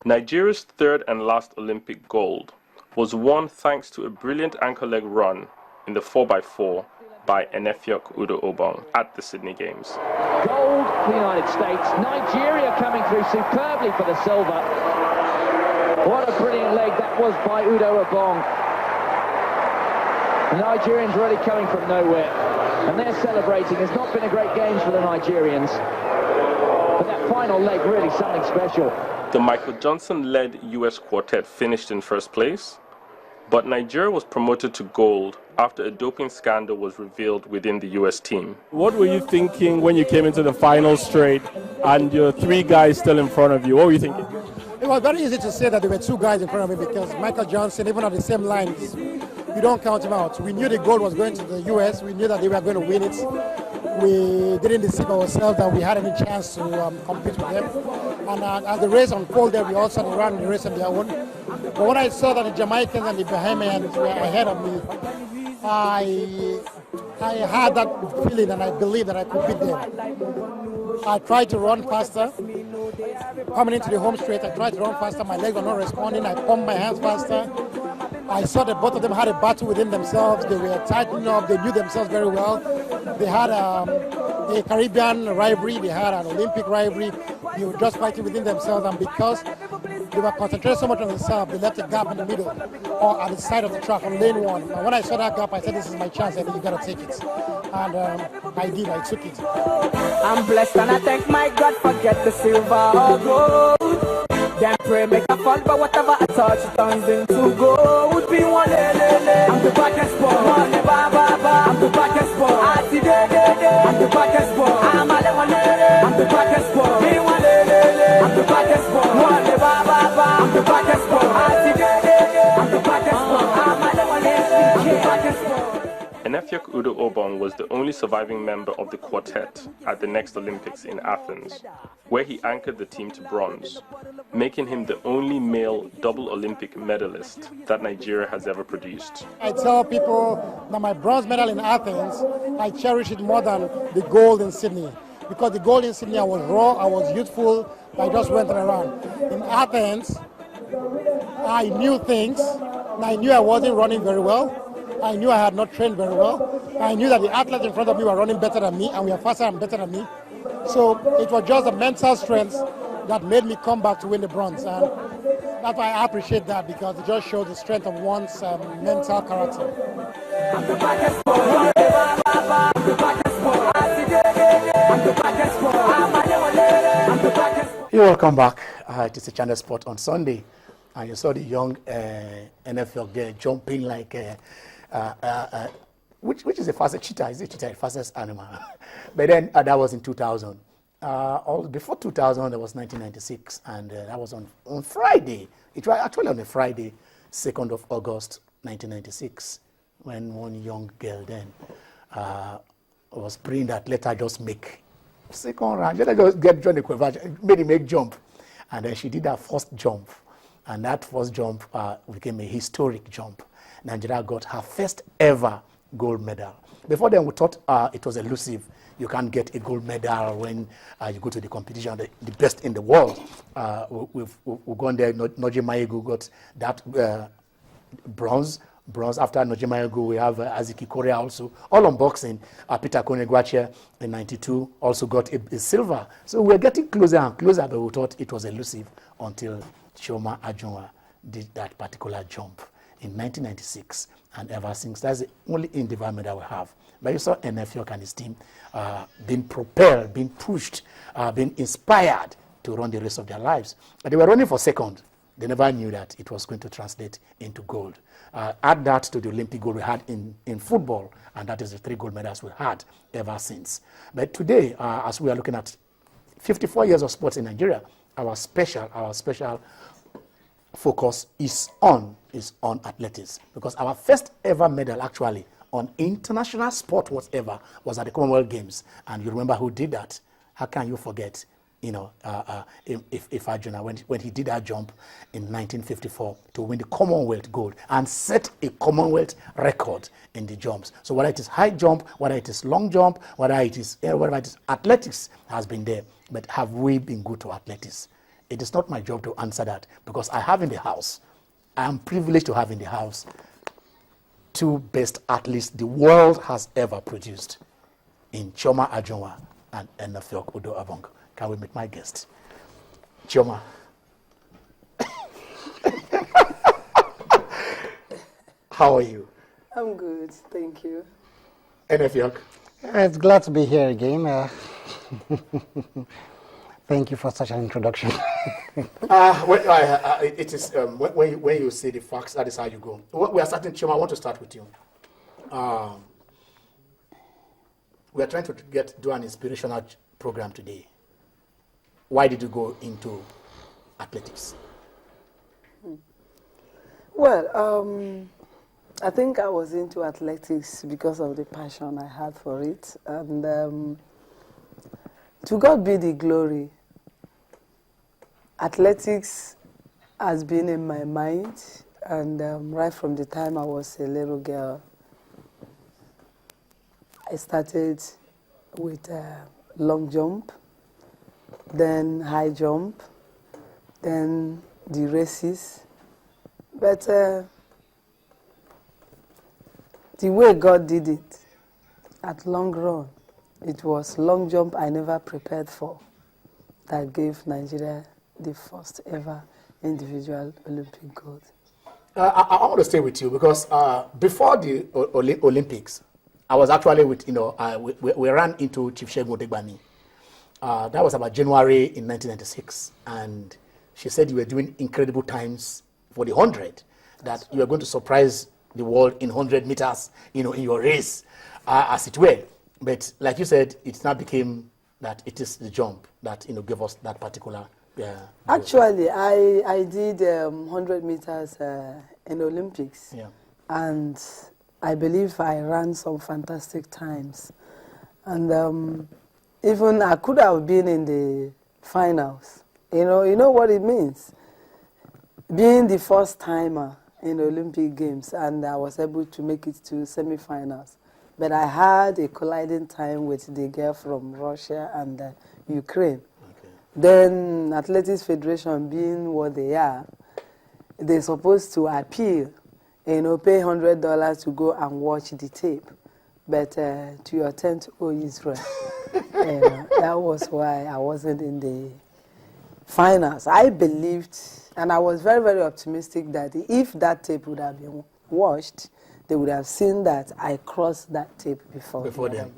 Nigeria's third and last Olympic gold was won thanks to a brilliant anchor leg run in the 4x4 by Enefiok Udo Obong at the Sydney Games. Gold for the United States. Nigeria coming through superbly for the silver. What a brilliant leg that was by Udo Obong. The Nigerians really coming from nowhere, and they're celebrating. It's not been a great game for the Nigerians, but that final leg really something special. The Michael Johnson-led US quartet finished in first place, but Nigeria was promoted to gold after a doping scandal was revealed within the US team. What were you thinking when you came into the final straight and your three guys still in front of you? What were you thinking? It was very easy to say that there were two guys in front of me because Michael Johnson, even on the same lines, you don't count him out. We knew the gold was going to the US. We knew that they were going to win it. We didn't deceive ourselves that we had any chance to compete with them. And as the race unfolded, we also ran the race on their own. But when I saw that the Jamaicans and the Bahamians were ahead of me, I had that feeling and I believed that I could beat them. I tried to run faster. Coming into the home straight, I tried to run faster. My legs were not responding. I pumped my hands faster. I saw that both of them had a battle within themselves. They were tightening up. They knew themselves very well. They had a Caribbean rivalry. They had an Olympic rivalry. They were just fighting within themselves. And because they were concentrated so much on themselves, they left a gap in the middle or at the side of the track on lane one. And when I saw that gap, I said, this is my chance. I think you got to take it. And I did. I took it. I'm blessed and I thank my God for get the silver or gold. Then pray make a fall, but whatever I touch turns into gold. Be one lele, I'm the backest ball. One ba ba ba, I'm the backest ball. I see I'm the backest ball. I'm a one lele, I'm the backest ball. Be one lele, I'm the backest ball. One ba ba ba, I'm the backest ball. I see I'm the backest ball. I'm a one lele, I'm the backest ball. Enefiok Udo Obong was the only surviving member of the quartet at the next Olympics in Athens, where he anchored the team to bronze, making him the only male double Olympic medalist that Nigeria has ever produced. I tell people that my bronze medal in Athens, I cherish it more than the gold in Sydney. Because the gold in Sydney, I was raw, I was youthful, I just went around. In Athens, I knew things, and I knew I wasn't running very well. I knew I had not trained very well. I knew that the athletes in front of me were running better than me, and we are faster and better than me. So it was just the mental strength that made me come back to win the bronze. And that's why I appreciate that, because it just shows the strength of one's mental character. You're welcome back. It is a Channel Sport on Sunday. And you saw the young NFL girl jumping like which is the fastest cheetah? Is it cheetah, the fastest animal? But then that was in 2000. Before 2000, that was 1996, and that was on Friday. It was actually on a Friday, 2nd of August, 1996, when one young girl then was praying that let her just make second round, let her just get Johnny Quevash, made him make jump, and then she did her first jump. And that first jump became a historic jump. Nigeria got her first ever gold medal. Before then, we thought it was elusive. You can't get a gold medal when you go to the competition, the best in the world. We've gone there. Noji Maegu got that bronze. After Noji Maegu, we have Aziki Korea also. All on boxing. Peter Konegwache in 92 also got a silver. So we're getting closer and closer, but we thought it was elusive until Chioma Ajunwa did that particular jump in 1996, and ever since, that's the only individual medal we have. But you saw Enefiok and his team being propelled, being pushed, being inspired to run the rest of their lives. And they were running for second. They never knew that it was going to translate into gold. Add that to the Olympic gold we had in football, and that is the 3 gold medals we had ever since. But today, as we are looking at 54 years of sports in Nigeria, our special focus is on athletics, because our first ever medal actually on international sport whatever was at the Commonwealth Games, and you remember who did that. How can you forget, if Ajunwa, when he did that jump in 1954 to win the Commonwealth gold and set a Commonwealth record in the jumps. So whether it is high jump, whether it is long jump, whether it is athletics has been there. But have we been good to athletics It is not my job to answer that because I have in the house, I am privileged to have in the house two best athletes the world has ever produced in Chioma Ajunwa and Enofeok Udo Abong. Can we meet my guest? Chioma. How are you? I'm good, thank you. Enofeok. It's glad to be here again. Thank you for such an introduction. It is when you say the facts, that is how you go. We are starting, Chioma. I want to start with you. We are trying to do an inspirational program today. Why did you go into athletics? Well, I think I was into athletics because of the passion I had for it. And to God be the glory. Athletics has been in my mind. And right from the time I was a little girl, I started with long jump, then high jump, then the races. But the way God did it, at long run, it was long jump I never prepared for that gave Nigeria the first ever individual Olympic gold. I want to stay with you because before the Olympics, I was actually with, we ran into Chief Segun Odegbami. That was about January in 1996. And she said you were doing incredible times for the 100, that you were going to surprise the world in 100 meters, in your race, as it were. But like you said, it now became that it is the jump that, gave us that particular... Actually, I did 100 meters in Olympics. Yeah. And I believe I ran some fantastic times. And even I could have been in the finals. You know what it means? Being the first timer in Olympic Games, and I was able to make it to semi-finals. But I had a colliding time with the girl from Russia and Ukraine. Okay. Then Athletics Federation, being what they are, they're supposed to appeal, pay $100 to go and watch the tape. But to your tent, oh Israel, that was why I wasn't in the finals. I believed, and I was very, very optimistic that if that tape would have been watched, they would have seen that I crossed that tape before them.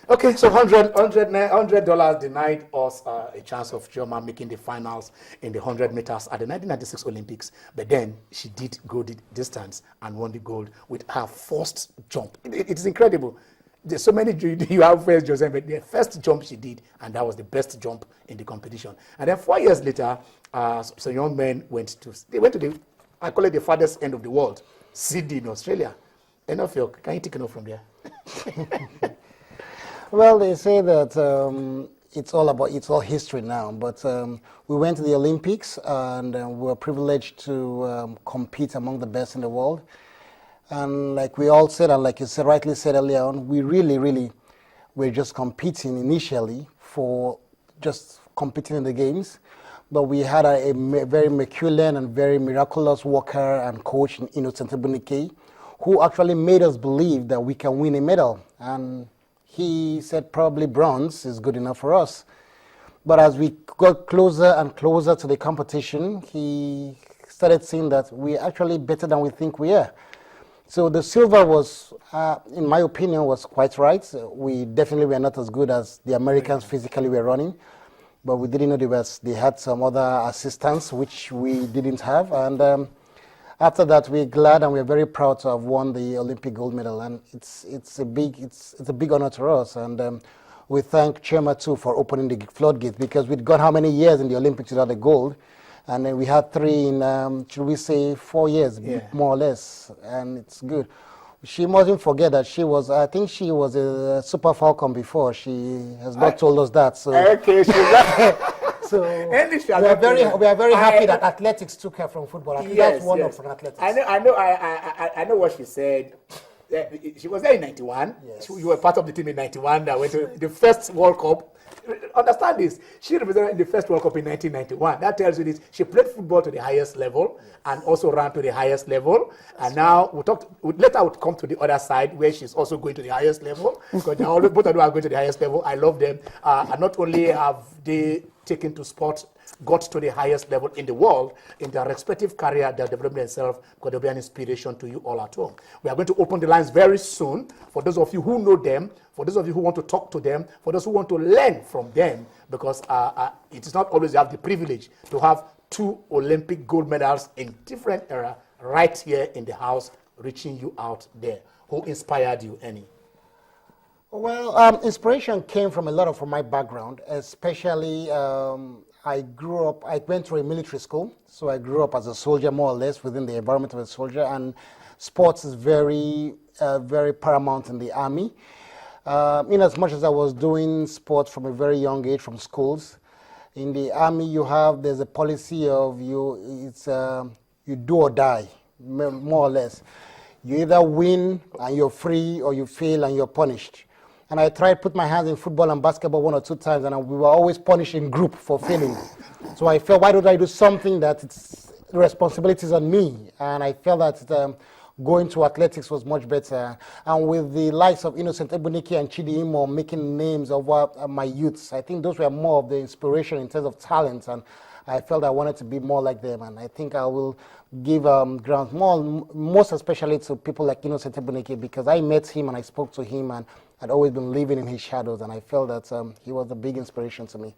Okay, so $100 denied us a chance of Chioma making the finals in the 100 meters at the 1996 Olympics. But then she did go the distance and won the gold with her first jump. It is incredible. There's so many you have first, Joseph, but the first jump she did, and that was the best jump in the competition. And then 4 years later, some young men went to the, I call it the farthest end of the world, Sydney in Australia. Enough, can you take it off from there? Well, they say that it's all history now, but we went to the Olympics and we were privileged to compete among the best in the world. And like we all said, and like you said, rightly said earlier on, we really were just competing initially for just competing in the games. But we had a very Merculean and very miraculous worker and coach, Innocent Ebunike, who actually made us believe that we can win a medal. And he said probably bronze is good enough for us. But as we got closer and closer to the competition, he started seeing that we're actually better than we think we are. So the silver was, in my opinion, was quite right. We definitely were not as good as the Americans physically were running, but we didn't know they had some other assistance which we didn't have. And after that, we're glad and we're very proud to have won the Olympic gold medal, and it's a big honor to us. And we thank Chioma too for opening the floodgates, because we'd got how many years in the Olympics without a gold. And then we had 3 in, should we say, 4 years, more or less, and it's good. She mustn't forget that I think she was a Super Falcon before. She has not told us that. So okay, so we are very happy that athletics took her from football. I think that's one of athletics. I know what she said. She was there in 91. Yes. You were part of the team in 91 that went to the first World Cup. Understand this. She represented the first World Cup in 1991. That tells you this. She played football to the highest level and also ran to the highest level. And now later we'll come to the other side where she's also going to the highest level. Because both of them are going to the highest level. I love them. And not only have they taken to sport, got to the highest level in the world in their respective career, they're developing themselves, because they'll be an inspiration to you all at home. We are going to open the lines very soon for those of you who know them, for those of you who want to talk to them, for those who want to learn from them, because it is not always you have the privilege to have 2 Olympic gold medals in different era right here in the house, reaching you out there. Who inspired you, Annie? Well, inspiration came from a lot of my background, especially I went through a military school, so I grew up as a soldier more or less within the environment of a soldier, and sports is very, very paramount in the army. In as much as I was doing sports from a very young age from schools, in the army there's a policy of you do or die, more or less. You either win and you're free, or you fail and you're punished. And I tried to put my hands in football and basketball 1 or 2 times, and we were always punished in group for failing. So I felt, why don't I do something that the responsibility is on me? And I felt that going to athletics was much better. And with the likes of Innocent Ebunike and Chidi Imo making names of my youths, I think those were more of the inspiration in terms of talent. And I felt I wanted to be more like them. And I think I will give ground most especially to people like Innocent Ebunike, because I met him and I spoke to him, and I'd always been living in his shadows, and I felt that he was a big inspiration to me.